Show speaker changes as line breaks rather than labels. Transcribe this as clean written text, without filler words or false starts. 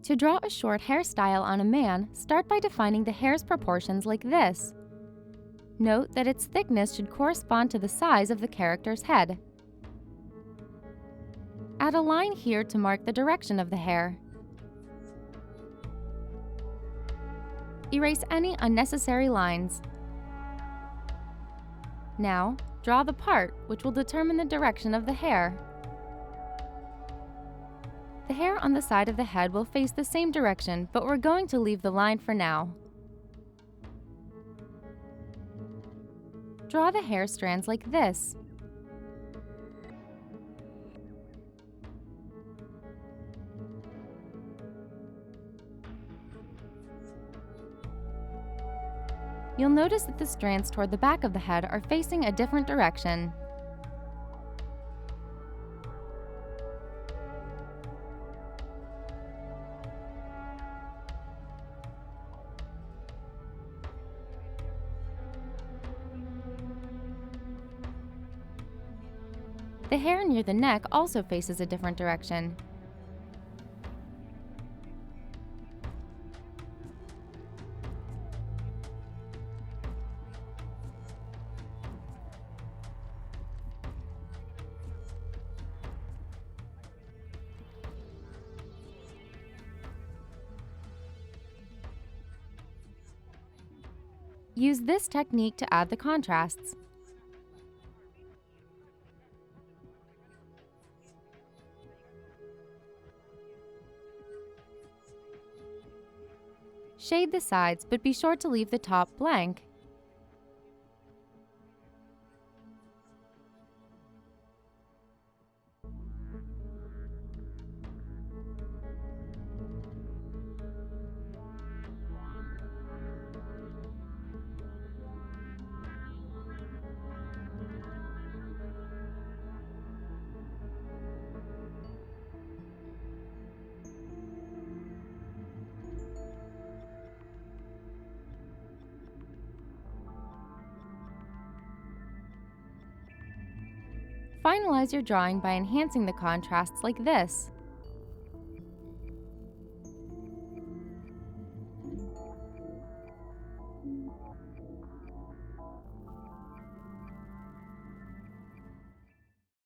To draw a short hairstyle on a man, start by defining the hair's proportions like this. Note that its thickness should correspond to the size of the character's head. Add a line here to mark the direction of the hair. Erase any unnecessary lines. Now, draw the part, which will determine the direction of the hair. The hair on the side of the head will face the same direction, but we're going to leave the line for now. Draw the hair strands like this. You'll notice that the strands toward the back of the head are facing a different direction. The hair near the neck also faces a different direction. Use this technique to add the contrasts. Shade the sides, but be sure to leave the top blank. Finalize your drawing by enhancing the contrasts like this.